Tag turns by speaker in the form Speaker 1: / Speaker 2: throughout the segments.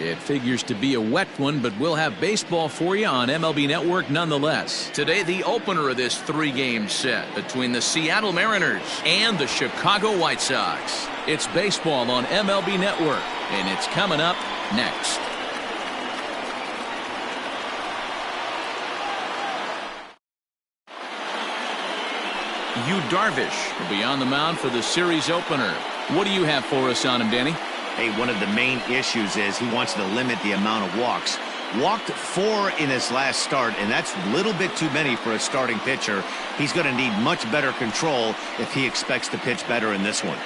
Speaker 1: It figures to be a wet one, but we'll have baseball for you on MLB Network nonetheless. Today, the opener of this three-game set between the Seattle Mariners and the Chicago White Sox. It's baseball on MLB Network, and it's coming up next. Yu Darvish will be on the mound for the series opener. What do you have for us on him, Danny?
Speaker 2: Hey, one of the main issues is he wants to limit the amount of walks. Walked 4 in his last start, and that's a little bit too many for a starting pitcher. He's going to need much better control if he expects to pitch better in this one.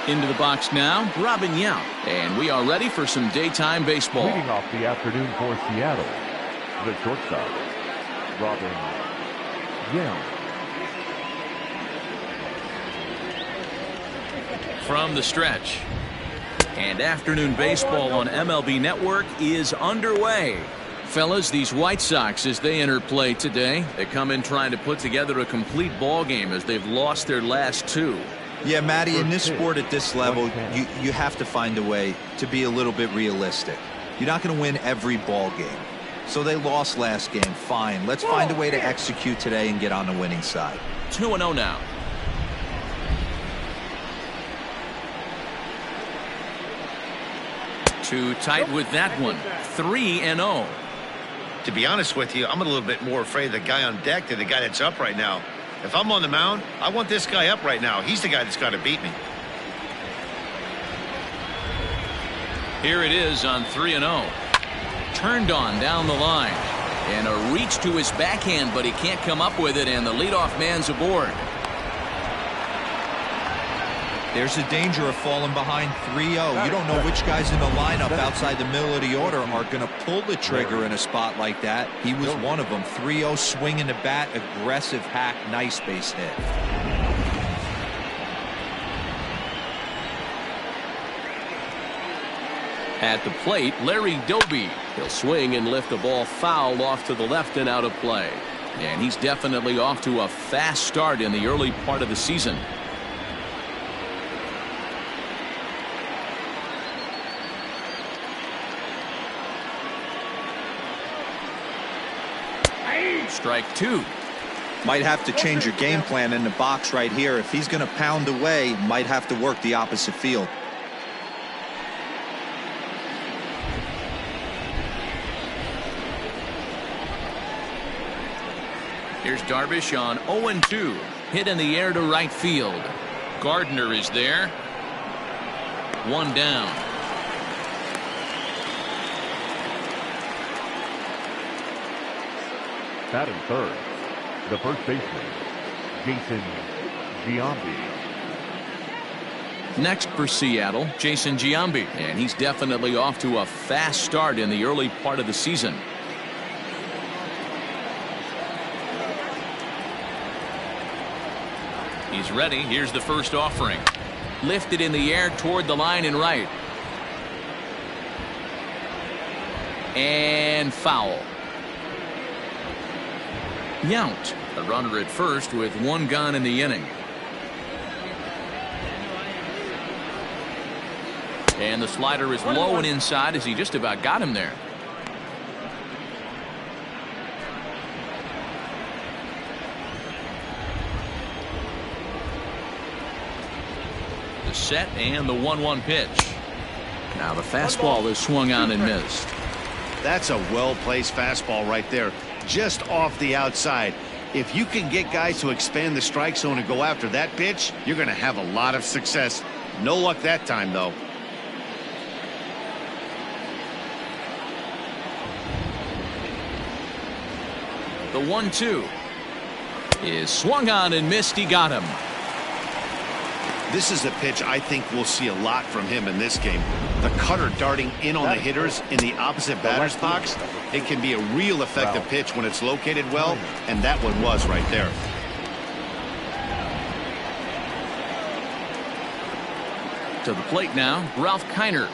Speaker 1: Into the box now, Robin Yount. And we are ready for some daytime baseball.
Speaker 3: Leading off the afternoon for Seattle, the shortstop, Robin Yount.
Speaker 1: From the stretch. And afternoon baseball on MLB Network is underway. Fellas, these White Sox, as they enter play today, they come in trying to put together a complete ball game as they've lost their last 2.
Speaker 4: Yeah, Matty, in this sport at this level, you have to find a way to be a little bit realistic. You're not going to win every ball game. So they lost last game. Fine. Let's find a way to execute today and get on the winning side.
Speaker 1: 2-0 now. Too tight with that one. 3-0.
Speaker 2: To be honest with you, I'm a little bit more afraid of the guy on deck than the guy that's up right now. If I'm on the mound, I want this guy up right now. He's the guy that's got to beat me.
Speaker 1: Here it is on 3-0. Turned on down the line. And a reach to his backhand, but he can't come up with it, and the leadoff man's aboard.
Speaker 4: There's a danger of falling behind 3-0. You don't know which guys in the lineup outside the middle of the order are going to pull the trigger in a spot like that. He was one of them. 3-0, swinging the bat, aggressive hack, nice base hit.
Speaker 1: At the plate, Larry Doby. He'll swing and lift the ball foul off to the left and out of play. And he's definitely off to a fast start in the early part of the season. Strike 2.
Speaker 4: Might have to change your game plan in the box right here. If he's going to pound away, might have to work the opposite field.
Speaker 1: Here's Darvish on 0-2. Hit in the air to right field. Gardner is there. 1 down.
Speaker 3: Batting third, the first baseman, Jason Giambi.
Speaker 1: Next for Seattle, Jason Giambi. And he's definitely off to a fast start in the early part of the season. He's ready. Here's the first offering. Lifted in the air toward the line and right. And foul. Yount, a runner at first with 1 gone in the inning. And the slider is low and inside as he just about got him there. The set and the 1-1 pitch. Now the fastball is swung on and missed.
Speaker 2: That's a well-placed fastball right there. Just off the outside. If you can get guys to expand the strike zone and go after that pitch, you're going to have a lot of success. No luck that time, though.
Speaker 1: The 1-2 is swung on and missed. He got him.
Speaker 2: This is a pitch I think we'll see a lot from him in this game. The cutter darting in on the hitters in the opposite batter's box. It can be a real effective pitch when it's located well, and that one was right there.
Speaker 1: To the plate now, Ralph Kiner.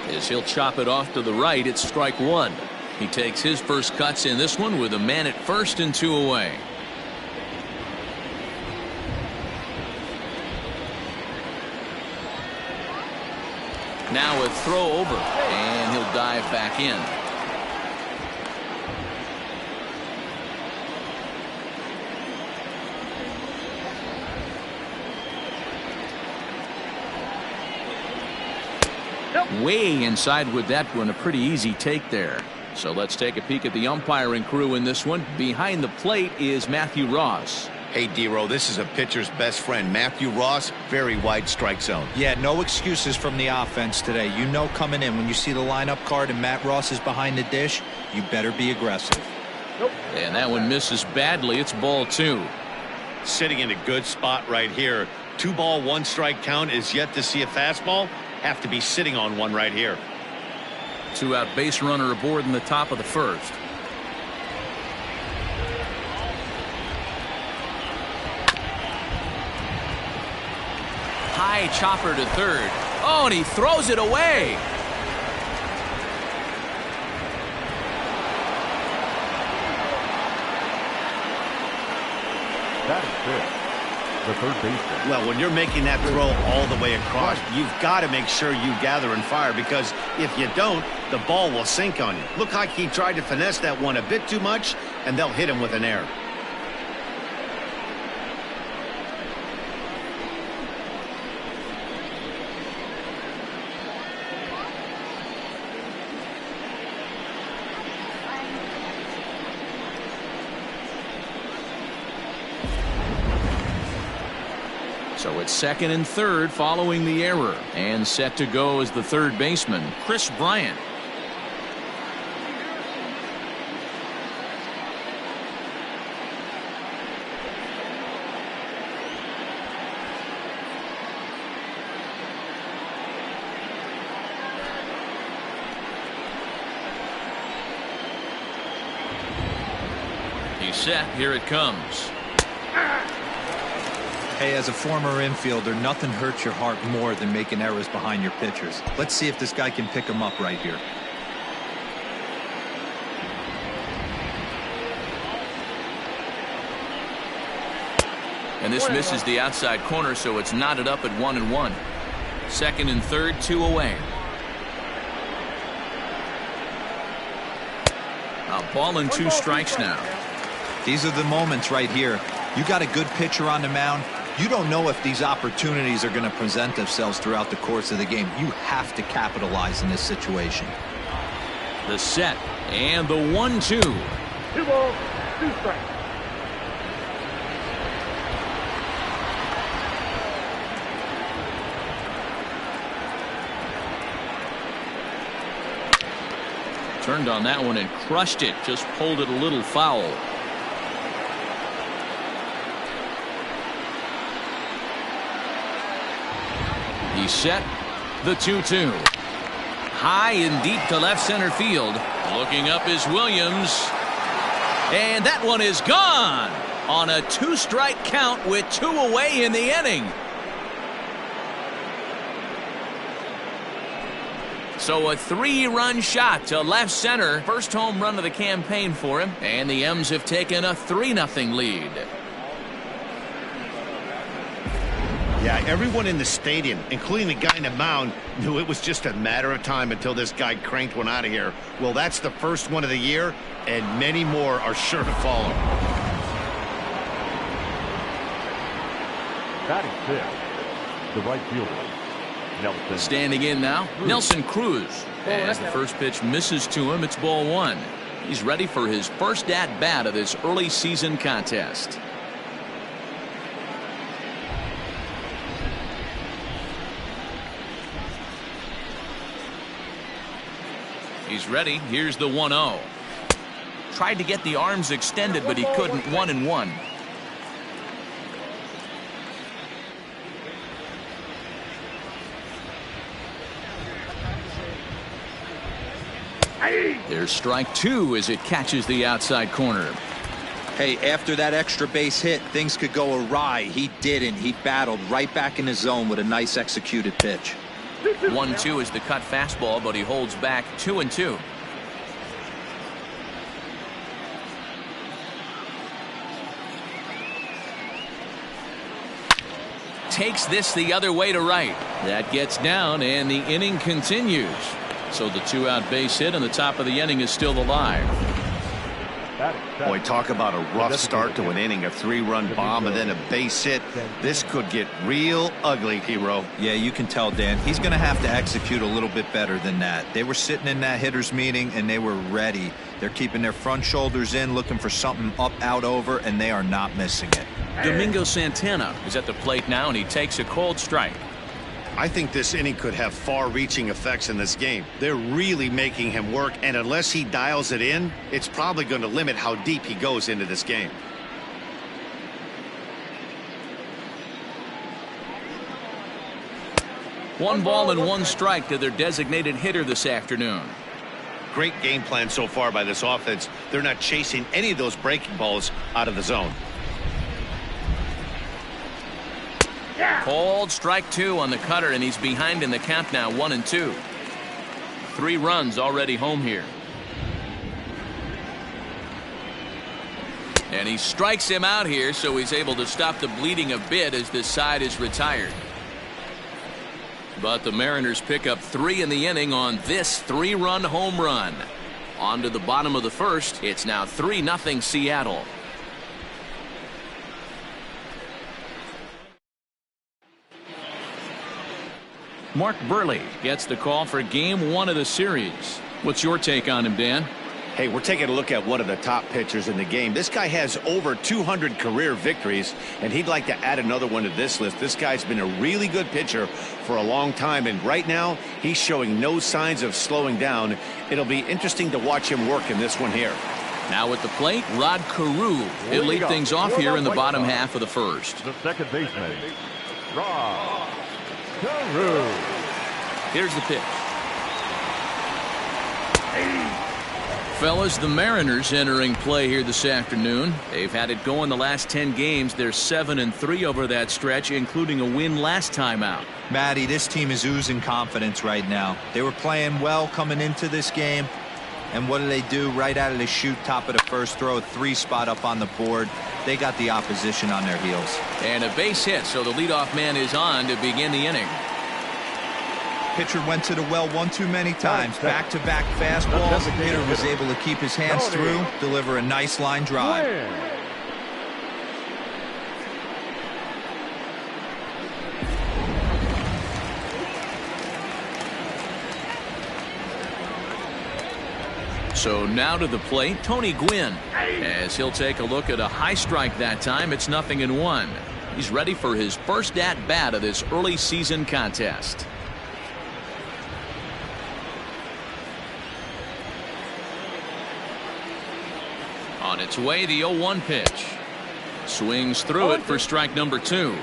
Speaker 1: As he'll chop it off to the right, it's strike 1. He takes his first cuts in this one with a man at first and 2 away. Now a throw over, and he'll dive back in. Way inside with that one. A pretty easy take there. So let's take a peek at the umpiring crew in this one. Behind the plate is Matthew Ross.
Speaker 2: Hey, D-Row, this is a pitcher's best friend. Matthew Ross, very wide strike zone.
Speaker 4: Yeah, no excuses from the offense today. You know coming in when you see the lineup card and Matt Ross is behind the dish, you better be aggressive.
Speaker 1: And that one misses badly. It's ball 2.
Speaker 2: Sitting in a good spot right here. 2 ball, 1 strike count is yet to see a fastball. Have to be sitting on one right here.
Speaker 1: 2 out base runner aboard in the top of the first. High chopper to third. Oh, and he throws it away.
Speaker 3: That is good. The third baseman.
Speaker 2: Well, when you're making that throw all the way across, you've got to make sure you gather and fire, because if you don't, the ball will sink on you. Look like he tried to finesse that one a bit too much, and they'll hit him with an error.
Speaker 1: So it's second and third following the error, and set to go is the third baseman, Chris Bryant. He's set. Here it comes.
Speaker 4: Hey, as a former infielder, nothing hurts your heart more than making errors behind your pitchers. Let's see if this guy can pick him up right here.
Speaker 1: And this misses the outside corner, so it's knotted up at 1-1. Second and third, 2 away. A ball and 2 strikes now.
Speaker 4: These are the moments right here. You got a good pitcher on the mound. You don't know if these opportunities are going to present themselves throughout the course of the game. You have to capitalize in this situation.
Speaker 1: The set and the 1-2.
Speaker 3: 2 balls, 2 strikes.
Speaker 1: Turned on that one and crushed it. Just pulled it a little foul. He's set. The 2-2. High and deep to left center field. Looking up is Williams. And that one is gone on a 2-strike count with 2 away in the inning. So a 3-run shot to left center. First home run of the campaign for him. And the M's have taken a 3-0 lead.
Speaker 2: Yeah, everyone in the stadium, including the guy in the mound, knew it was just a matter of time until this guy cranked one out of here. Well, that's the first one of the year, and many more are sure to follow.
Speaker 3: Batting fifth, the right fielder, Nelson.
Speaker 1: Standing in now, Nelson Cruz. As the first pitch misses to him, it's ball 1. He's ready for his first at-bat of this early season contest. He's ready. Here's the 1-0. Tried to get the arms extended, but he couldn't. 1-1. There's strike 2 as it catches the outside corner.
Speaker 4: Hey, after that extra base hit, things could go awry. He didn't. He battled right back in his zone with a nice executed pitch.
Speaker 1: 1-2 is the cut fastball, but he holds back. 2-2. takes this the other way to right. That gets down, and the inning continues. So the 2-out base hit on the top of the inning is still alive.
Speaker 2: Boy, talk about a rough start to an inning. A 3-run bomb and then a base hit. This could get real ugly, Hero.
Speaker 4: Yeah, you can tell, Dan. He's going to have to execute a little bit better than that. They were sitting in that hitters meeting, and they were ready. They're keeping their front shoulders in, looking for something up, out, over, and they are not missing it.
Speaker 1: Domingo Santana is at the plate now, and he takes a cold strike.
Speaker 2: I think this inning could have far-reaching effects in this game. They're really making him work, and unless he dials it in, it's probably going to limit how deep he goes into this game.
Speaker 1: One ball and one strike to their designated hitter this afternoon.
Speaker 2: Great game plan so far by this offense. They're not chasing any of those breaking balls out of the zone.
Speaker 1: Cold strike 2 on the cutter, and he's behind in the count now, 1-2. 3 runs already home here. And he strikes him out here, so he's able to stop the bleeding a bit as this side is retired. But the Mariners pick up 3 in the inning on this 3-run home run. On to the bottom of the first. It's now 3-0 Seattle. Mark Burley gets the call for game 1 of the series. What's your take on him, Dan?
Speaker 2: Hey, we're taking a look at one of the top pitchers in the game. This guy has over 200 career victories, and he'd like to add another one to this list. This guy's been a really good pitcher for a long time, and right now he's showing no signs of slowing down. It'll be interesting to watch him work in this one here.
Speaker 1: Now at the plate, Rod Carew. He'll lead things off here in the bottom half of the first.
Speaker 3: The second baseman, Rod Carew.
Speaker 1: Here's the pitch. Fellas, the Mariners entering play here this afternoon. They've had it going the last 10 games. They're 7-3 over that stretch, including a win last time out.
Speaker 4: Matty, this team is oozing confidence right now. They were playing well coming into this game. And what do? Right out of the chute, top of the first, throw a 3 spot up on the board. They got the opposition on their heels.
Speaker 1: And a base hit, so the leadoff man is on to begin the inning.
Speaker 4: Pitcher went to the well one too many times. Back-to-back fastballs. Hitter was able to keep his hands through, deliver a nice line drive.
Speaker 1: So now to the plate, Tony Gwynn, as he'll take a look at a high strike that time. It's 0-1. He's ready for his first at-bat of this early season contest. On its way, the 0-1 pitch. Swings through it for strike number 2.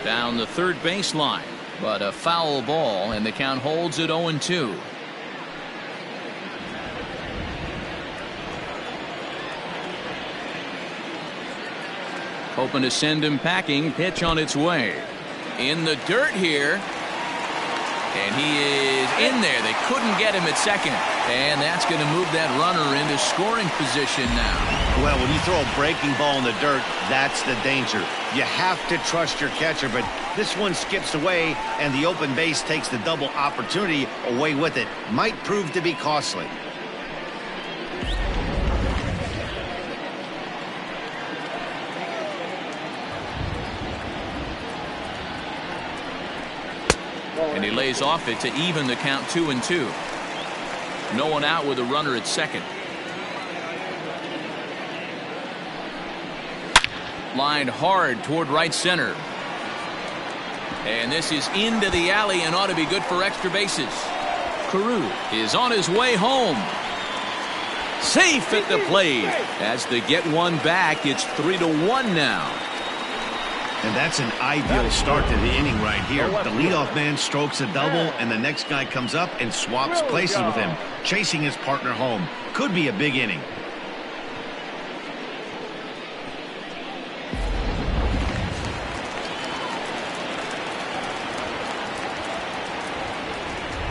Speaker 1: Down the third baseline, but a foul ball, and the count holds at 0-2. Hoping to send him packing. Pitch on its way. In the dirt here. And he is in there. They couldn't get him at second. And that's going to move that runner into scoring position now.
Speaker 2: Well, when you throw a breaking ball in the dirt, that's the danger. You have to trust your catcher, but this one skips away, and the open base takes the double opportunity away with it. Might prove to be costly.
Speaker 1: And he lays off it to even the count 2-2. No one out with a runner at second. Lined hard toward right center. And this is into the alley and ought to be good for extra bases. Carew is on his way home. Safe at the plate. As they get one back, it's 3-1 now.
Speaker 2: And that's an ideal start to the inning right here. The leadoff man strokes a double, and the next guy comes up and swaps places with him, chasing his partner home. Could be a big inning.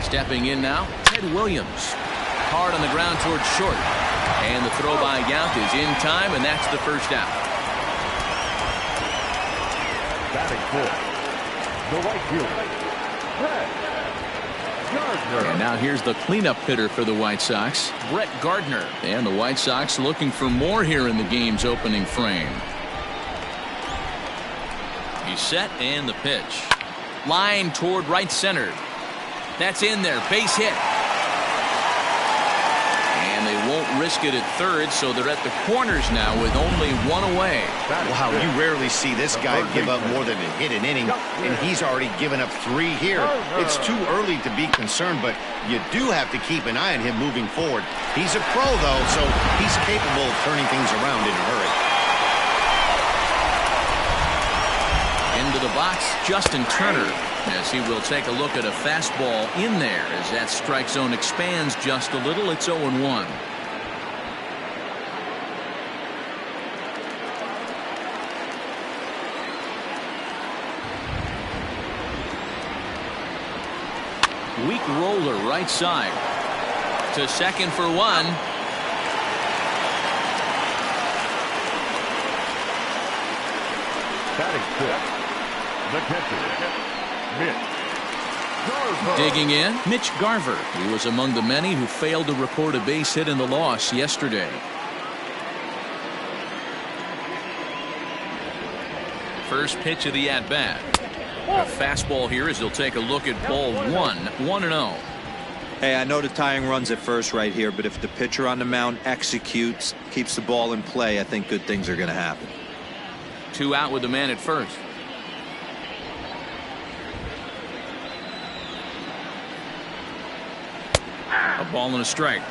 Speaker 2: Stepping in now, Ted Williams. Hard on the ground towards short.
Speaker 1: And the throw by Yount is in time, and that's the first out.
Speaker 3: Batting fourth, the right fielder, Brett Gardner.
Speaker 1: And now here's the cleanup hitter for the White Sox, Brett Gardner. And the White Sox looking for more here in the game's opening frame. He's set, and the pitch. Line toward right center. That's in there. Base hit. And they won't risk it at third, so they're at the corners now with only one away.
Speaker 2: Wow, you rarely see this guy give up more than a hit an inning, and he's already given up 3 here. It's too early to be concerned, but you do have to keep an eye on him moving forward. He's a pro, though, so he's capable of turning things around in a hurry.
Speaker 1: Into the box, Justin Turner, as he will take a look at a fastball in there as that strike zone expands just a little. It's 0-1. Weak roller right side to second for 1.
Speaker 3: Batting fifth, the catcher, Mitch Garver.
Speaker 1: Digging in, Mitch Garver. He was among the many who failed to record a base hit in the loss yesterday. First pitch of the at-bat. A fastball here as he'll take a look at ball 1-0.
Speaker 4: Hey, I know the tying runs at first right here, but if the pitcher on the mound executes, keeps the ball in play, I think good things are going to happen.
Speaker 1: 2 out with the man at first. A ball and a strike.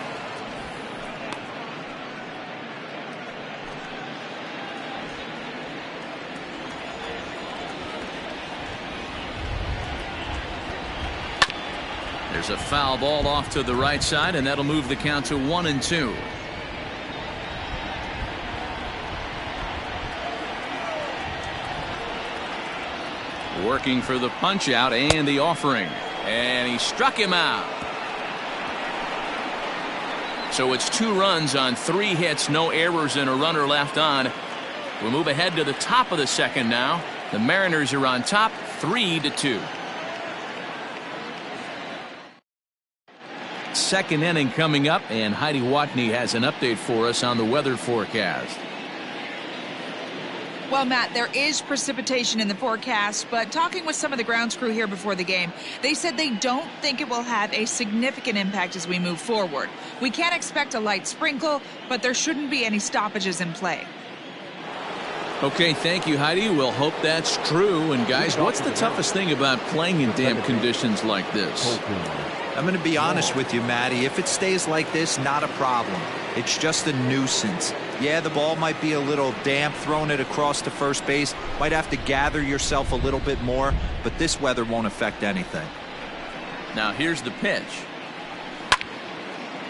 Speaker 1: There's a foul ball off to the right side, and that'll move the count to 1-2. Working for the punch out and the offering, and he struck him out. So it's 2 runs on 3 hits, no errors, and a runner left on. We'll move ahead to the top of the second now. The Mariners are on top 3-2. Second inning coming up, and Heidi Watney has an update for us on the weather forecast.
Speaker 5: Well, Matt, there is precipitation in the forecast, but talking with some of the grounds crew here before the game, they said they don't think it will have a significant impact as we move forward. We can expect a light sprinkle, but there shouldn't be any stoppages in play.
Speaker 1: Okay, thank you, Heidi. We'll hope that's true. And guys, what's the toughest thing about playing in damp conditions like this?
Speaker 4: I'm going to be honest with you, Matty. If it stays like this, not a problem. It's just a nuisance. Yeah, the ball might be a little damp, throwing it across to first base. Might have to gather yourself a little bit more, but this weather won't affect anything.
Speaker 1: Now here's the pitch.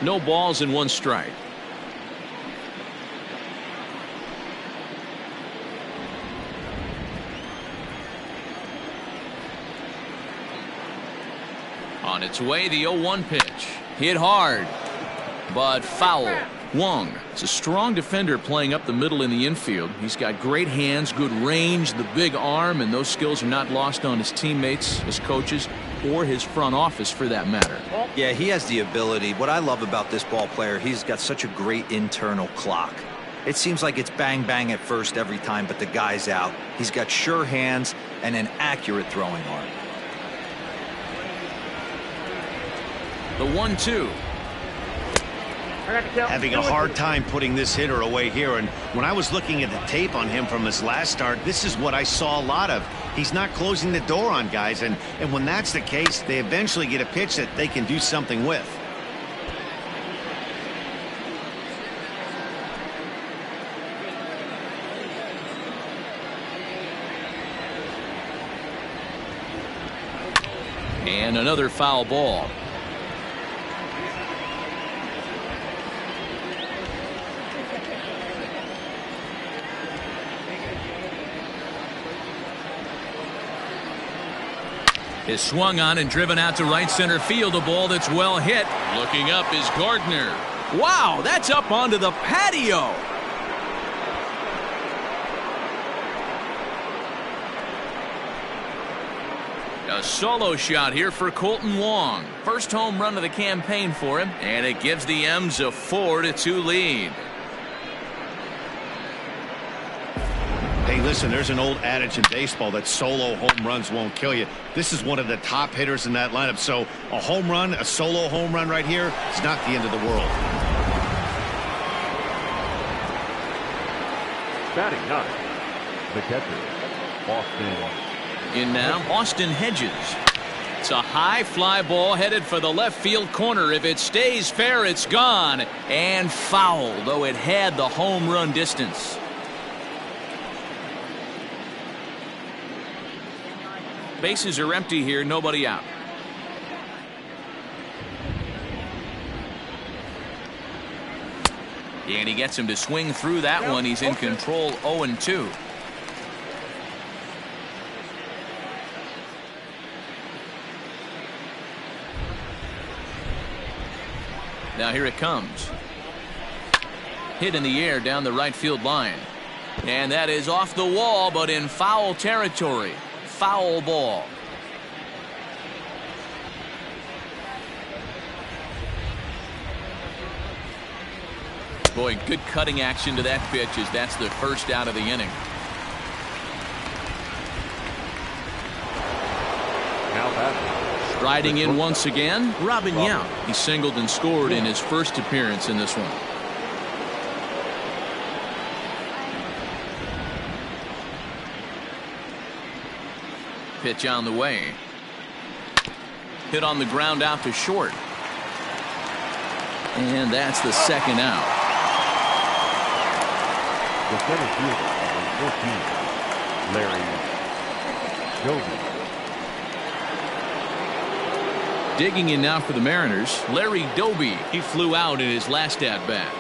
Speaker 1: No balls and 1 strike. On its way, the 0-1 pitch. Hit hard, but foul. Wong is a strong defender playing up the middle in the infield. He's got great hands, good range, the big arm, and those skills are not lost on his teammates, his coaches, or his front office for that matter.
Speaker 4: Yeah, he has the ability. What I love about this ball player, he's got such a great internal clock. It seems like it's bang bang at first every time, but the guy's out. He's got sure hands and an accurate throwing arm.
Speaker 1: The 1-2.
Speaker 2: Having a hard time putting this hitter away here, and when I was looking at the tape on him from his last start, this is what I saw a lot of. He's not closing the door on guys, and when that's the case, they eventually get a pitch that they can do something with.
Speaker 1: And another foul ball. Is swung on and driven out to right center field. A ball that's well hit. Looking up is Gardner. Wow, that's up onto the patio. A solo shot here for Colton Wong. First home run of the campaign for him, and it gives the M's a 4-2 lead.
Speaker 2: Hey, listen, there's an old adage in baseball that solo home runs won't kill you. This is one of the top hitters in that lineup. So a home run, a solo home run right here, it's not the end of the world.
Speaker 3: Batting ninth, the catcher, Austin.
Speaker 1: In now, Austin Hedges. It's a high fly ball headed for the left field corner. If it stays fair, it's gone. And foul, though it had the home run distance. Bases are empty here, nobody out. And he gets him to swing through that one. He's in control, 0-2. Now here it comes. Hit in the air down the right field line. And that is off the wall, but in foul territory. Foul ball. Boy, good cutting action to that pitch as that's the first out of the inning.
Speaker 3: Now batting.
Speaker 1: Striding in once again, Robin Yount. He singled and scored in his first appearance in this one. Pitch on the way. Hit on the ground out to short. And that's the second out.
Speaker 3: The center fielder, number 14, Larry Doby.
Speaker 1: Digging in now for the Mariners, Larry Doby. He flew out in his last at-bat.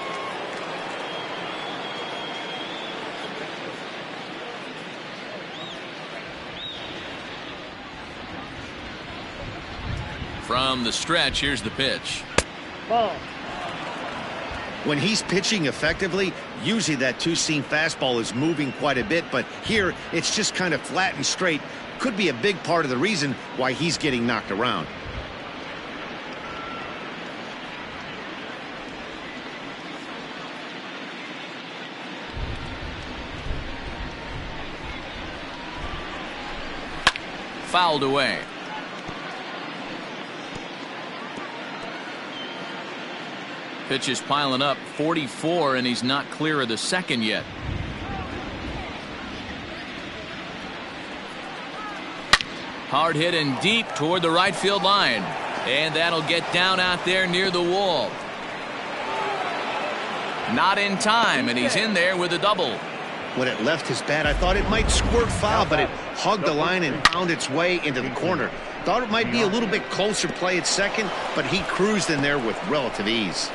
Speaker 1: From the stretch, here's the pitch.
Speaker 2: Ball. When he's pitching effectively, usually that two-seam fastball is moving quite a bit, but here it's just kind of flat and straight. Could be a big part of the reason why he's getting knocked around.
Speaker 1: Fouled away. Pitch is piling up, 44, and he's not clear of the second yet. Hard hit and deep toward the right field line. And that'll get down out there near the wall. Not in time, and he's in there with a double.
Speaker 2: When it left his bat, I thought it might squirt foul, but it hugged the line and found its way into the corner. Thought it might be a little bit closer play at second, but he cruised in there with relative ease.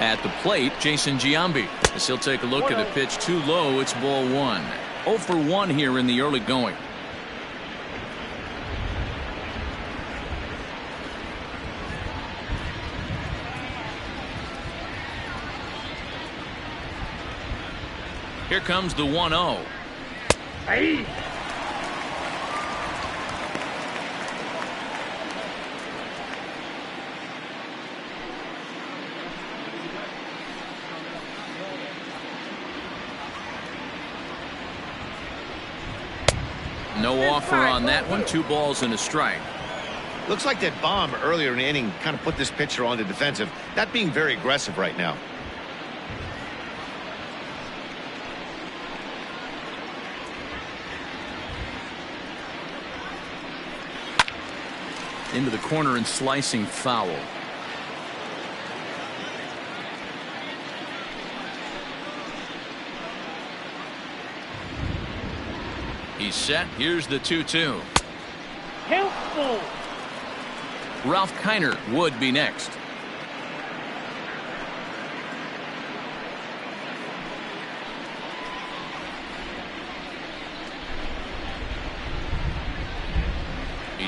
Speaker 1: At the plate, Jason Giambi. As he'll take a look at a pitch too low, it's ball one. 0 for 1 here in the early going. Here comes the 1-0.
Speaker 6: Hey.
Speaker 1: No offer on that one. 2 balls and a strike.
Speaker 2: Looks like that bomb earlier in the inning kind of put this pitcher on the defensive, not being very aggressive right now.
Speaker 1: Into the corner and slicing foul. He's set. Here's the 2-2.
Speaker 6: Helpful.
Speaker 1: Ralph Kiner would be next.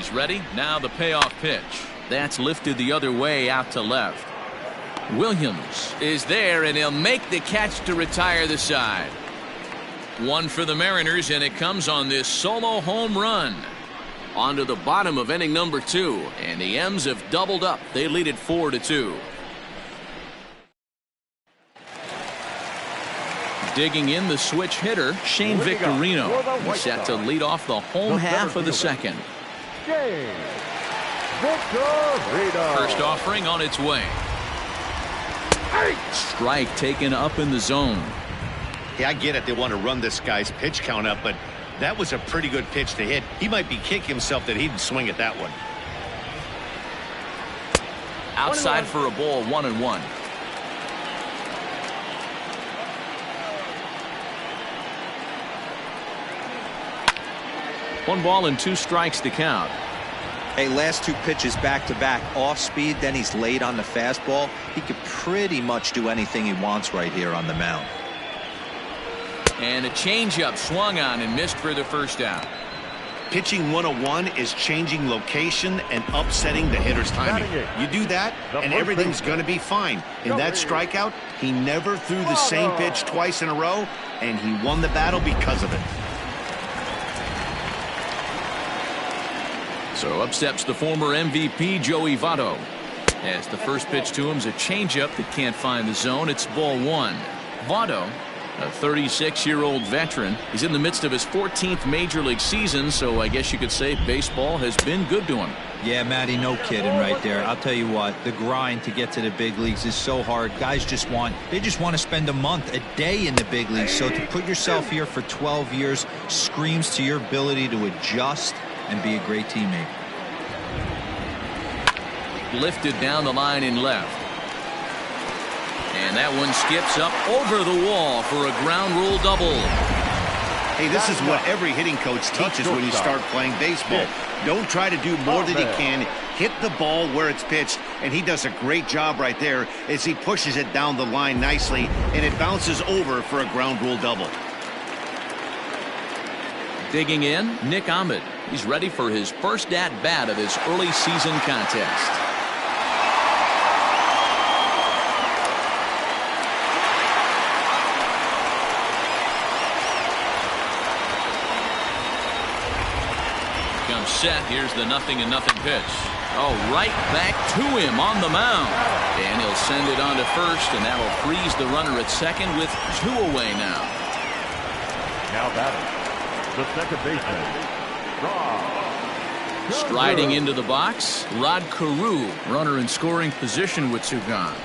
Speaker 1: He's ready. Now the payoff pitch. That's lifted the other way out to left. Williams is there, and he'll make the catch to retire the side. One for the Mariners, and it comes on this solo home run. On to the bottom of inning number 2, and the M's have doubled up. They lead it 4-2. Digging in the switch hitter, Shane Victorino. He's set to lead off the home half of the second. First offering on its way. Strike taken up in the zone.
Speaker 2: Yeah, I get it. They want to run this guy's pitch count up, but that was a pretty good pitch to hit. He might be kicking himself that he didn't swing at that one.
Speaker 1: Outside for a ball, 1-1. One ball and 2 strikes to count.
Speaker 4: Hey, last 2 pitches back-to-back off speed, then he's late on the fastball. He could pretty much do anything he wants right here on the mound.
Speaker 1: And a changeup swung on and missed for the first out.
Speaker 2: Pitching 101 is changing location and upsetting the hitter's timing. You do that, and everything's going to be fine. In that strikeout, he never threw the same pitch twice in a row, and he won the battle because of it.
Speaker 1: So up steps the former MVP, Joey Votto. As the first pitch to him is a changeup that can't find the zone. It's ball 1. Votto, a 36-year-old veteran, is in the midst of his 14th major league season, so I guess you could say baseball has been good to him.
Speaker 4: Yeah, Matty, no kidding right there. I'll tell you what, the grind to get to the big leagues is so hard. Guys just want to spend a month, a day in the big leagues. So to put yourself here for 12 years screams to your ability to adjust and be a great teammate.
Speaker 1: Lifted down the line in left. And that one skips up over the wall for a ground rule double.
Speaker 2: Hey, this is what every hitting coach teaches when you start playing baseball. Don't try to do more than you can. Hit the ball where it's pitched, and he does a great job right there as he pushes it down the line nicely, and it bounces over for a ground rule double.
Speaker 1: Digging in, Nick Ahmed. He's ready for his first at-bat of this early season contest. Comes set. Here's the 0-0 pitch. Oh, right back to him on the mound. And he'll send it on to first, and that'll freeze the runner at second with 2 away now.
Speaker 3: Now batting, the second baseman,
Speaker 1: Striding into the box, Rod Carew, runner in scoring position with 2 gone.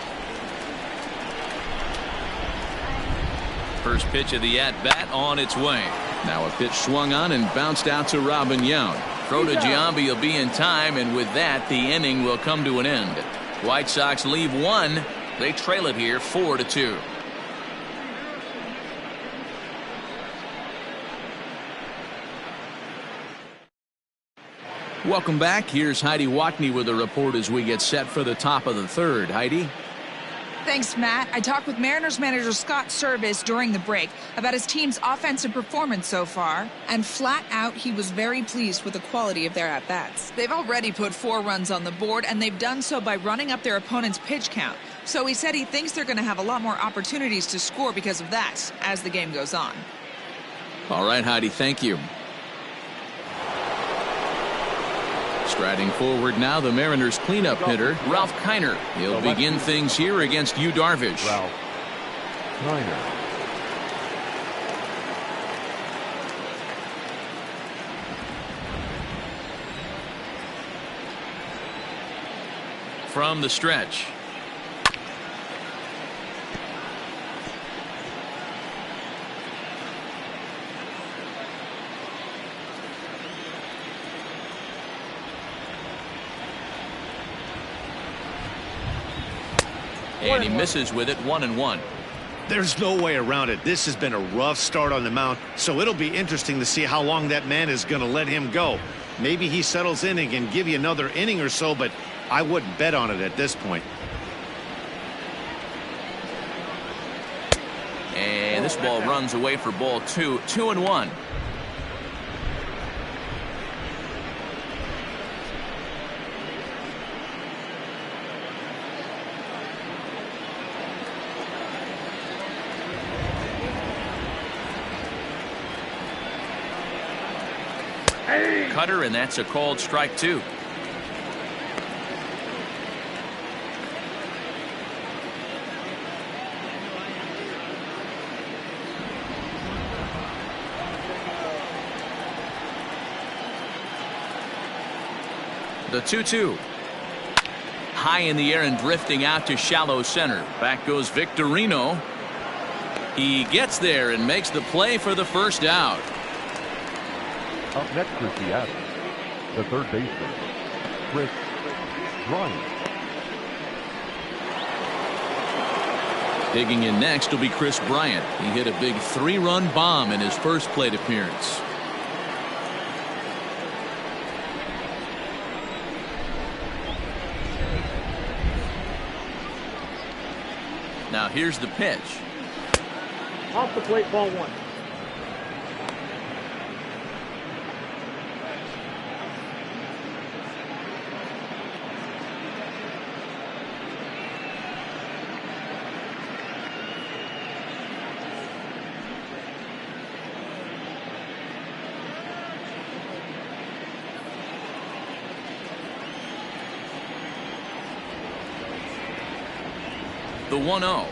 Speaker 1: First pitch of the at-bat on its way. Now a pitch swung on and bounced out to Robin Yount. Throw to Giambi will be in time, and with that, the inning will come to an end. White Sox leave 1. They trail it here 4-2. Welcome back. Here's Heidi Watney with a report as we get set for the top of the 3rd. Heidi?
Speaker 5: Thanks, Matt. I talked with Mariners manager Scott Service during the break about his team's offensive performance so far, and flat out, he was very pleased with the quality of their at-bats. They've already put 4 runs on the board, and they've done so by running up their opponent's pitch count. So he said he thinks they're going to have a lot more opportunities to score because of that as the game goes on.
Speaker 1: All right, Heidi, thank you. Striding forward now, the Mariners cleanup hitter, Ralph Kiner. He'll begin things here against Yu Darvish.
Speaker 3: Ralph Kiner.
Speaker 1: From the stretch. And he misses with it, 1-1.
Speaker 2: There's no way around it. This has been a rough start on the mound, so it'll be interesting to see how long that man is going to let him go. Maybe he settles in and can give you another inning or so, but I wouldn't bet on it at this point.
Speaker 1: And this ball runs away for ball 2, 2-1. Cutter, and that's a called strike 2. The 2-2. High in the air and drifting out to shallow center. Back goes Victorino. He gets there and makes the play for the first out.
Speaker 3: Up next for Seattle, the third baseman, Chris Bryant.
Speaker 1: Digging in next will be Chris Bryant. He hit a big 3-run bomb in his first plate appearance. Now here's the pitch.
Speaker 6: Off the plate, ball 1.
Speaker 1: The 1-0.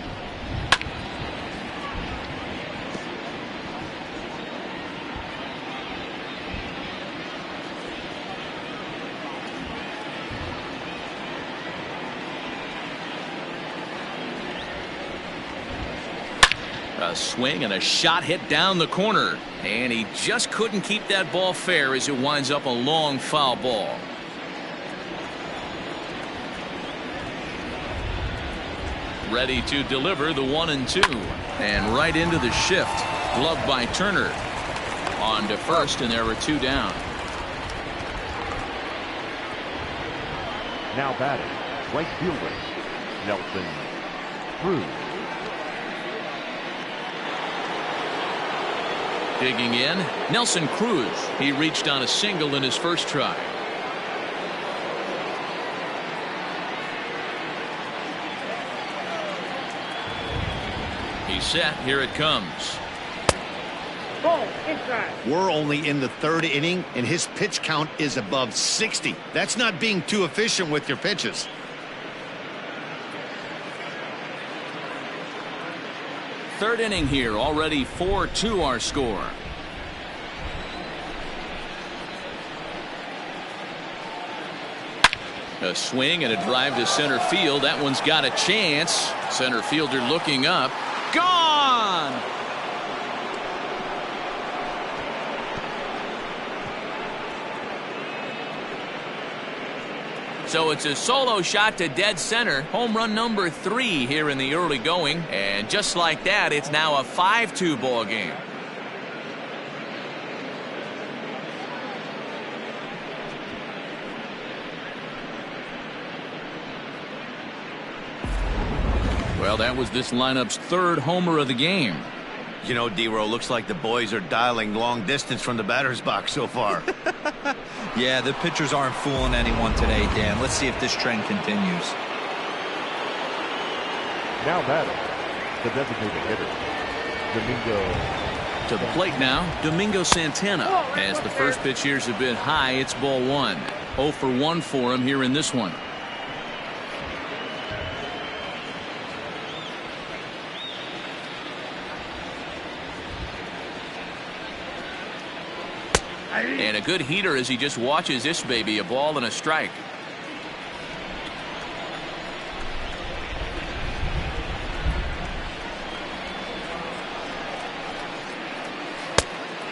Speaker 1: A swing and a shot hit down the corner, and he just couldn't keep that ball fair as it winds up a long foul ball. Ready to deliver the 1-2, and right into the shift. Gloved by Turner. On to first, and there were 2 down.
Speaker 3: Now batting, right fielder, Nelson Cruz.
Speaker 1: Digging in, Nelson Cruz. He reached on a single in his first try. He's set. Here it comes.
Speaker 6: Ball inside.
Speaker 2: We're only in the 3rd inning, and his pitch count is above 60. That's not being too efficient with your pitches.
Speaker 1: Third inning here, already 4-2 our score. A swing and a drive to center field. That one's got a chance. Center fielder looking up. Gone! So it's a solo shot to dead center. Home run number 3 here in the early going. And just like that, it's now a 5-2 ball game. Well, that was this lineup's 3rd homer of the game.
Speaker 2: You know, D-Row, looks like the boys are dialing long distance from the batter's box so far.
Speaker 4: Yeah, the pitchers aren't fooling anyone today, Dan. Let's see if this trend continues.
Speaker 3: Now batting, the designated hitter, Domingo.
Speaker 1: To the plate now, Domingo Santana. As the first pitch here's a bit high, it's ball 1. 0 for 1 for him here in this one. And a good heater as he just watches this baby, a ball and a strike.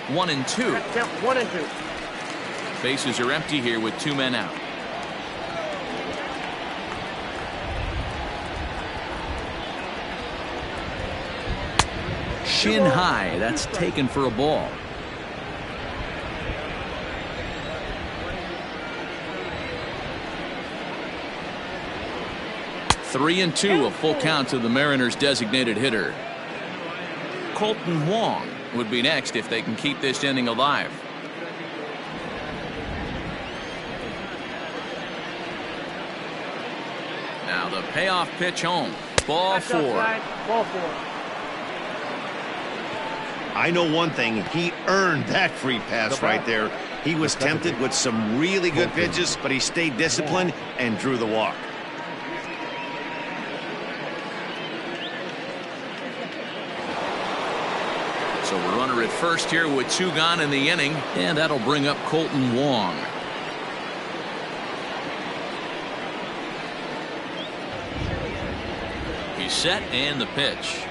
Speaker 1: One and two.
Speaker 6: Count 1 and 2.
Speaker 1: Bases are empty here with 2 men out. Shin high. That's taken for a ball. Three and 2, a full count to the Mariners' designated hitter. Colton Wong would be next if they can keep this inning alive. Now the payoff pitch home. Ball 4.
Speaker 6: Ball 4.
Speaker 2: I know one thing, he earned that free pass right there. He was tempted with some really good pitches, but he stayed disciplined and drew the walk.
Speaker 1: So we're runner at first here with 2 gone in the inning, and that'll bring up Colton Wong. He's set, and the pitch.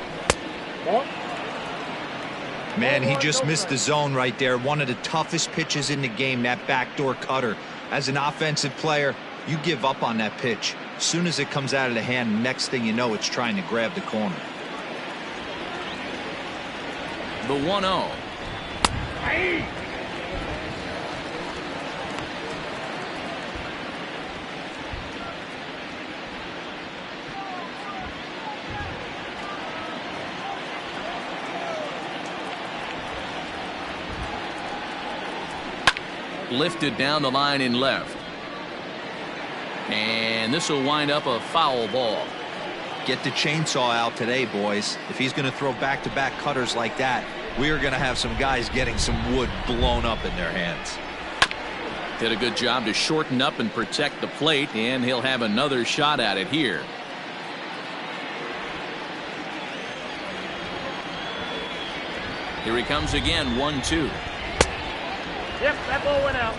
Speaker 4: Man, he just missed the zone right there. One of the toughest pitches in the game, that backdoor cutter. As an offensive player, you give up on that pitch. As soon as it comes out of the hand, next thing you know, it's trying to grab the corner.
Speaker 1: The 1-0. Lifted down the line in left. And this will wind up a foul ball.
Speaker 4: Get the chainsaw out today, boys. If he's going to throw back-to-back cutters like that, we are going to have some guys getting some wood blown up in their hands.
Speaker 1: Did a good job to shorten up and protect the plate, and he'll have another shot at it here. Here he comes again, 1-2.
Speaker 6: Yep, that ball went out.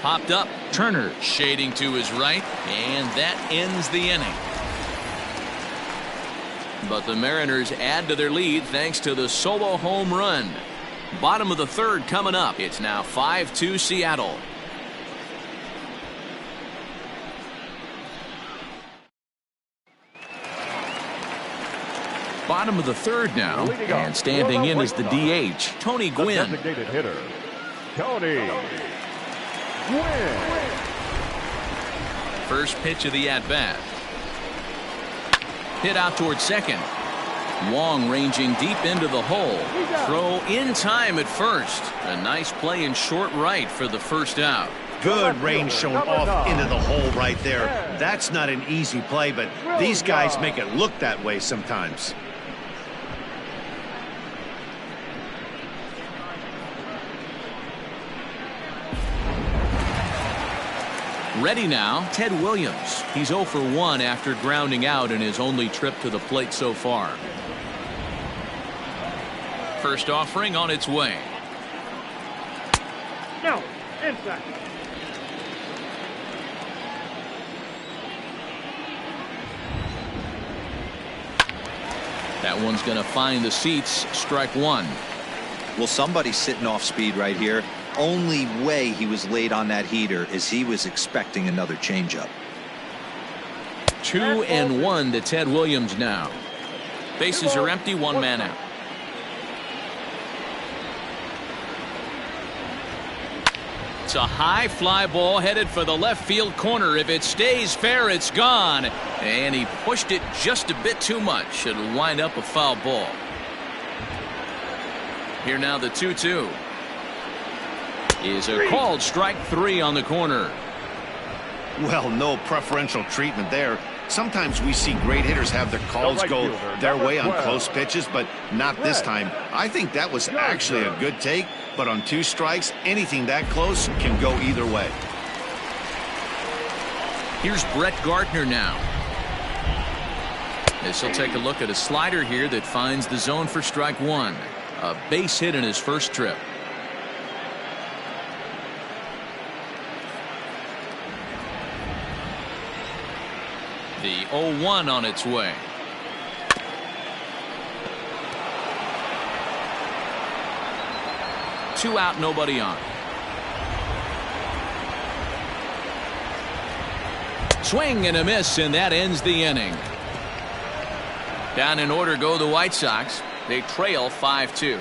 Speaker 1: Popped up. Turner shading to his right, and that ends the inning. But the Mariners add to their lead thanks to the solo home run. Bottom of the third coming up. It's now 5-2 Seattle. Bottom of the third now, and standing in is the DH, Tony Gwynn.
Speaker 3: Designated hitter, Tony Gwynn.
Speaker 1: First pitch of the at-bat. Hit out towards second. Wong ranging deep into the hole. Throw in time at first. A nice play in short right for the first out.
Speaker 2: Good range shown off into the hole right there. That's not an easy play, but these guys make it look that way sometimes.
Speaker 1: Ready now, Ted Williams. He's 0 for 1 after grounding out in his only trip to the plate so far. First offering on its way.
Speaker 6: No, inside.
Speaker 1: That one's going to find the seats. Strike one.
Speaker 4: Well, somebody's sitting off speed right here. Only way he was late on that heater is he was expecting another changeup.
Speaker 1: 2-1 to Ted Williams now. Bases are empty, 1 man out. It's a high fly ball headed for the left field corner. If it stays fair, it's gone. And he pushed it just a bit too much. It'll wind up a foul ball. Here now the 2-2. Is a called strike 3 on the corner.
Speaker 2: Well, no preferential treatment there. Sometimes we see great hitters have their calls go their way on close pitches, but not this time. I think that was actually a good take, but on 2 strikes, anything that close can go either way.
Speaker 1: Here's Brett Gardner now. This will take a look at a slider here that finds the zone for strike 1. A base hit in his first trip. The 0-1 on its way. Two out, nobody on. Swing and a miss, and that ends the inning. Down in order go the White Sox. They trail 5-2.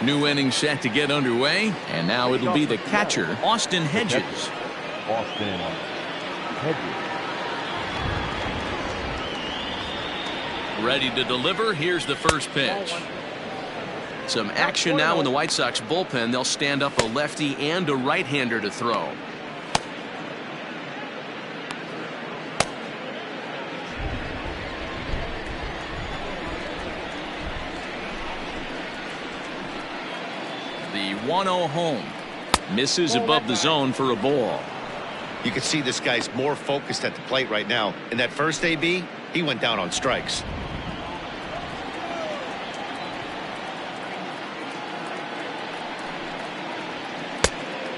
Speaker 1: New inning set to get underway, and now it'll be the catcher, Austin Hedges.
Speaker 3: Austin Hedges.
Speaker 1: Ready to deliver. Here's the first pitch. Some action now in the White Sox bullpen. They'll stand up a lefty and a right-hander to throw. The 1-0 home. Misses above the zone for a ball.
Speaker 2: You can see this guy's more focused at the plate right now. In that first AB, he went down on strikes.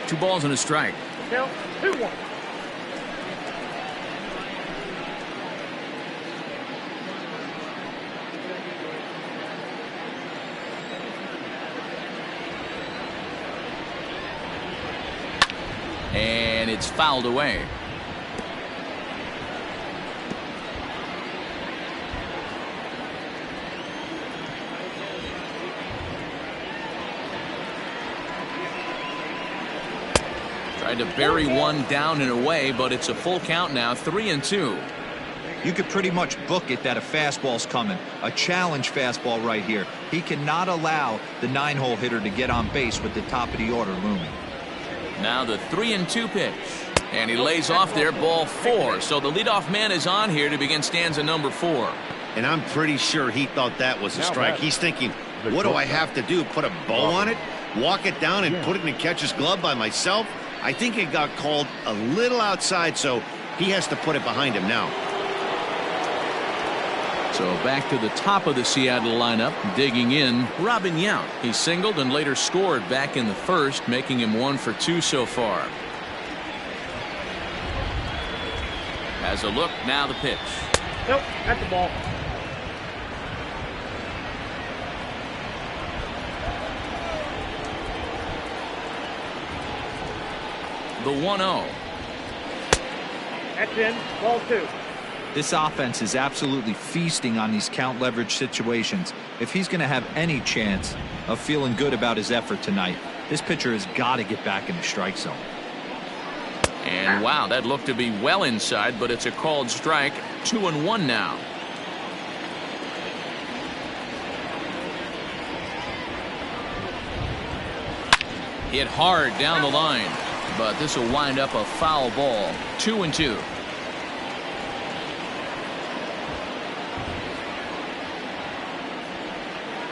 Speaker 1: Two balls and a strike.
Speaker 6: Count 2-1.
Speaker 1: And it's fouled away. Tried to bury one down and away, but it's a full count now, 3-2.
Speaker 4: You could pretty much book it that a fastball's coming. A challenge fastball right here. He cannot allow the 9-hole hitter to get on base with the top of the order looming.
Speaker 1: Now the 3-2 pitch. And he lays off there, ball 4. So the leadoff man is on here to begin stanza number 4.
Speaker 2: And I'm pretty sure he thought that was a strike. He's thinking, what do I have to do? Put a bow on it? Walk it down and put it in the catcher's glove by myself? I think it got called a little outside, so he has to put it behind him now.
Speaker 1: So back to the top of the Seattle lineup, digging in, Robin Yount. He singled and later scored back in the first, making him 1 for 2 so far. Has a look, now the pitch.
Speaker 6: Nope, that's the ball.
Speaker 1: The 1-0.
Speaker 6: That's in. Ball 2.
Speaker 4: This offense is absolutely feasting on these count leverage situations. If he's going to have any chance of feeling good about his effort tonight, this pitcher has got to get back in the strike zone.
Speaker 1: And wow, that looked to be well inside, but it's a called strike. 2-1 now. Hit hard down the line, but this will wind up a foul ball. 2-2.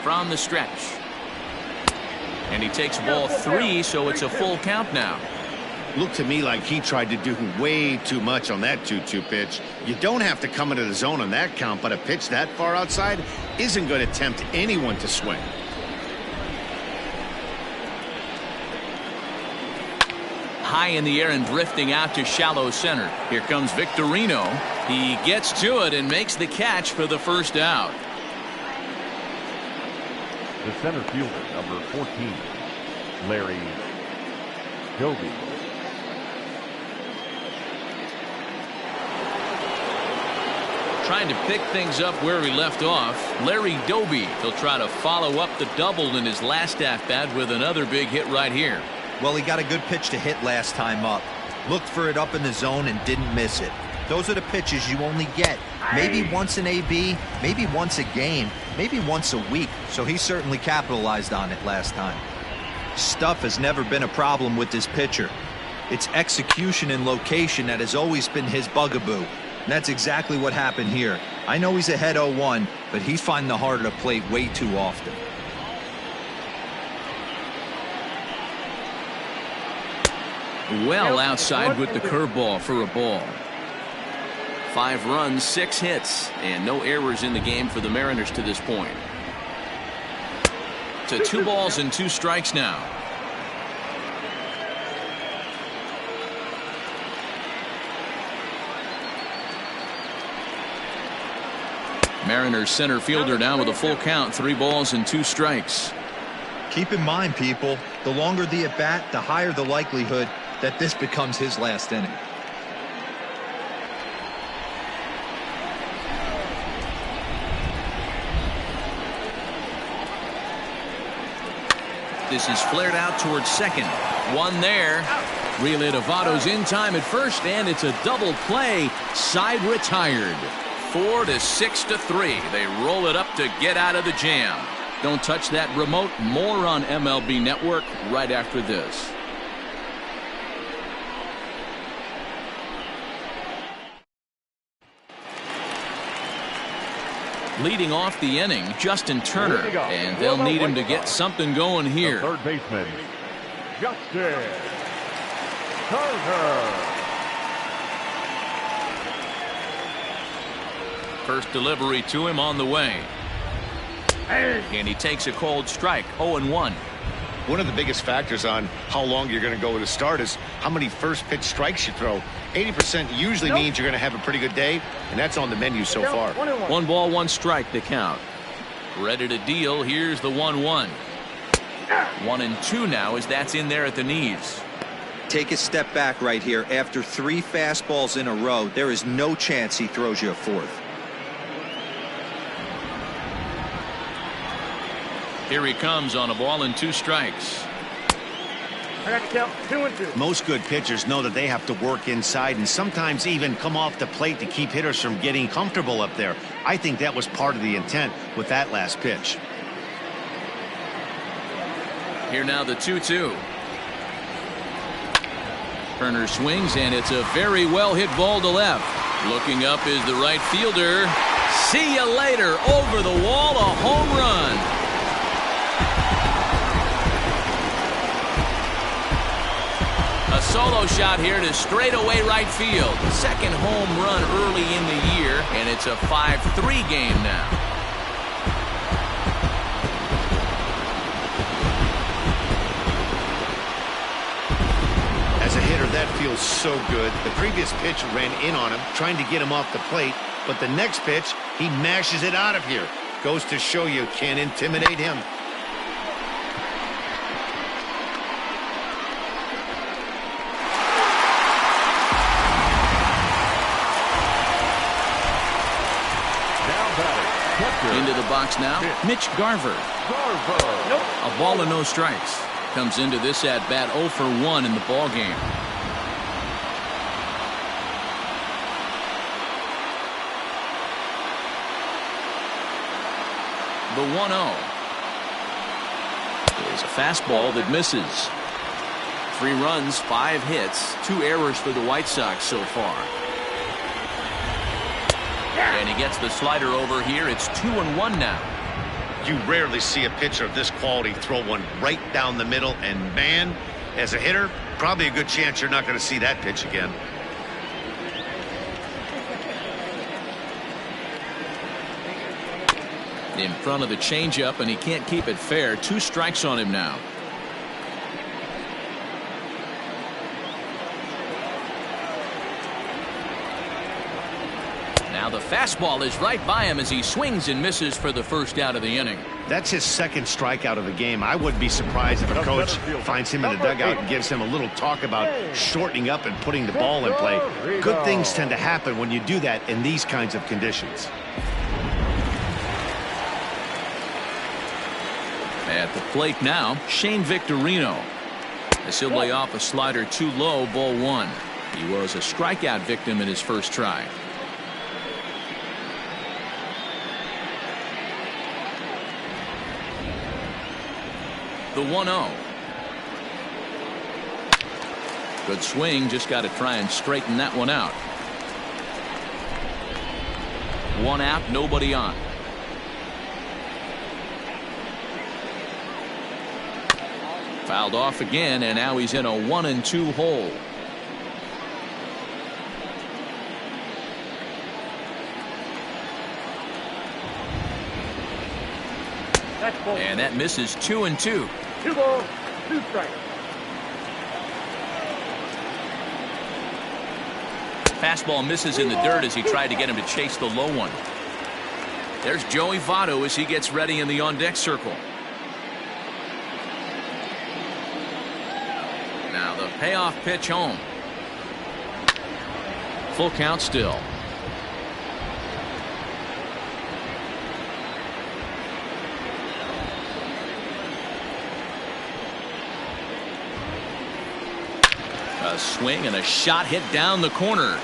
Speaker 1: From the stretch. And he takes ball 3, so it's a full count now.
Speaker 2: Looked to me like he tried to do way too much on that 2-2 pitch. You don't have to come into the zone on that count, but a pitch that far outside isn't going to tempt anyone to swing.
Speaker 1: High in the air and drifting out to shallow center. Here comes Victorino. He gets to it and makes the catch for the first out.
Speaker 3: The center fielder, number 14, Larry Doby.
Speaker 1: Trying to pick things up where he left off. Larry Doby. He'll try to follow up the double in his last at-bat with another big hit right here.
Speaker 4: Well, he got a good pitch to hit last time up. Looked for it up in the zone and didn't miss it. Those are the pitches you only get maybe once an AB, maybe once a game, maybe once a week. So he certainly capitalized on it last time. Stuff has never been a problem with this pitcher. It's execution and location that has always been his bugaboo. And that's exactly what happened here. I know he's ahead 0-1, but he's finding the heart of the plate way too often.
Speaker 1: Well outside with the curveball for a ball. 5 runs, 6 hits, and no errors in the game for the Mariners to this point. To 2 balls and 2 strikes now. Mariners center fielder now with a full count, 3 balls and 2 strikes.
Speaker 4: Keep in mind, people, the longer the at-bat, the higher the likelihood that this becomes his last inning.
Speaker 1: This is flared out towards second. One there. Relay to Votto's in time at first, and it's a double play. Side retired. 4-6-3. They roll it up to get out of the jam. Don't touch that remote. More on MLB Network right after this. Leading off the inning, Justin Turner, and they'll need him to get something going here.
Speaker 3: The third baseman, Justin Turner.
Speaker 1: First delivery to him on the way. And he takes a cold strike, 0-1.
Speaker 2: One of the biggest factors on how long you're going to go with a start is how many first pitch strikes you throw. 80% usually means you're going to have a pretty good day, and that's on the menu so far.
Speaker 1: 1 ball, 1 strike the count. Ready to deal. Here's the 1-1. 1-2 now as that's in there at the knees.
Speaker 4: Take a step back right here. After 3 fastballs in a row, there is no chance he throws you a fourth.
Speaker 1: Here he comes on a ball and 2 strikes.
Speaker 6: I got to count 2-2.
Speaker 2: Most good pitchers know that they have to work inside and sometimes even come off the plate to keep hitters from getting comfortable up there. I think that was part of the intent with that last pitch.
Speaker 1: Here now the 2-2. Turner swings, and it's a very well hit ball to left. Looking up is the right fielder. See you later. Over the wall, a home run. A solo shot here to straightaway right field. Second home run early in the year, and it's a 5-3 game now.
Speaker 2: As a hitter, that feels so good. The previous pitch ran in on him, trying to get him off the plate, but the next pitch, he mashes it out of here. Goes to show you can't intimidate him.
Speaker 1: Into the box now, Mitch Garver. A ball and no strikes. Comes into this at bat 0 for 1 in the ball game. The 1-0 is a fastball that misses. 3 runs, 5 hits, 2 errors for the White Sox so far. And he gets the slider over here. It's 2-1 now.
Speaker 2: You rarely see a pitcher of this quality throw one right down the middle, and man, as a hitter, probably a good chance you're not going to see that pitch again.
Speaker 1: In front of the changeup, and he can't keep it fair. 2 strikes on him now. Now the fastball is right by him as he swings and misses for the first out of the inning.
Speaker 2: That's his second strikeout of the game. I wouldn't be surprised if a coach finds him in the dugout and gives him a little talk about shortening up and putting the ball in play. Good things tend to happen when you do that in these kinds of conditions.
Speaker 1: At the plate now, Shane Victorino. As he'll lay off a slider too low, ball 1. He was a strikeout victim in his first try. The 1-0. Good swing, just got to try and straighten that one out. 1 out, nobody on. Fouled off again, and now he's in a 1-2 hole. And that misses. 2-2.
Speaker 6: 2 balls, 2 strikes.
Speaker 1: Fastball misses in the dirt as he tried to get him to chase the low one. There's Joey Votto as he gets ready in the on-deck circle. Now the payoff pitch home. Full count still. A swing and a shot hit down the corner.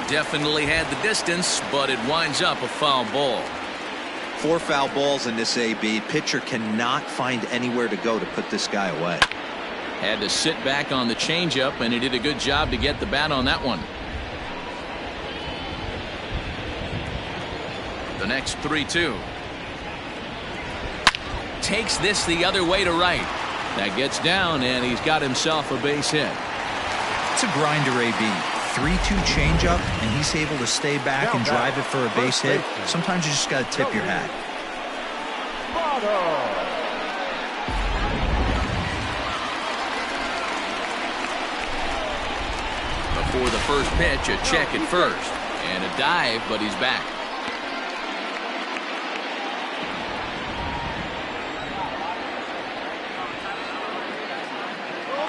Speaker 1: Definitely had the distance, but it winds up a foul ball.
Speaker 4: 4 foul balls in this AB. Pitcher cannot find anywhere to go to put this guy away.
Speaker 1: Had to sit back on the changeup, and he did a good job to get the bat on that one. The next 3-2. Takes this the other way to right. That gets down, and he's got himself a base hit.
Speaker 4: It's a grinder, AB. 3-2 changeup, and he's able to stay back and drive it for a base hit. Sometimes you just got to tip your hat.
Speaker 1: Before the first pitch, a check at first. And a dive, but he's back.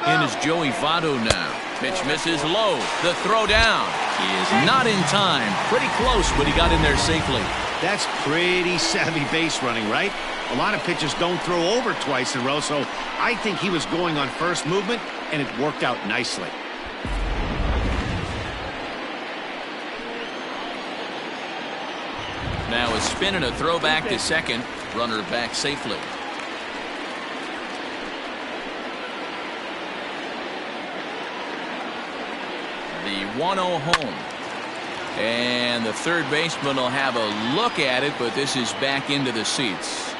Speaker 1: In is Joey Votto now. Pitch misses low. The throw down. He is not in time. Pretty close, but he got in there safely.
Speaker 2: That's pretty savvy base running, right? A lot of pitchers don't throw over twice in a row, so I think he was going on first movement, and it worked out nicely.
Speaker 1: Now a spin and a throw back to second. Runner back safely. The 1-0 home. And the third baseman will have a look at it, but this is back into the seats.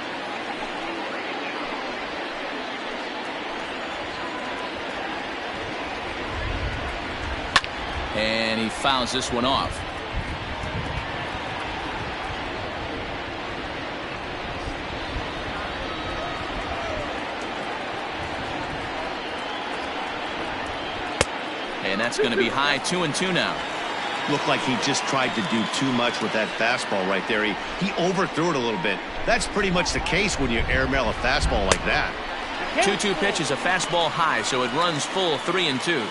Speaker 1: And he fouls this one off. And that's going to be high 2-2 now.
Speaker 2: Looked like he just tried to do too much with that fastball right there. He overthrew it a little bit. That's pretty much the case when you airmail a fastball like that.
Speaker 1: 2-2 pitch is a fastball high, so it runs full 3-2.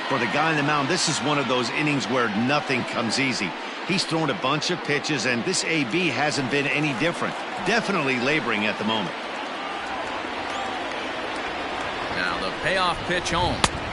Speaker 2: For the guy on the mound, this is one of those innings where nothing comes easy. He's thrown a bunch of pitches, and this AB hasn't been any different. Definitely laboring at the moment.
Speaker 1: Now the payoff pitch home.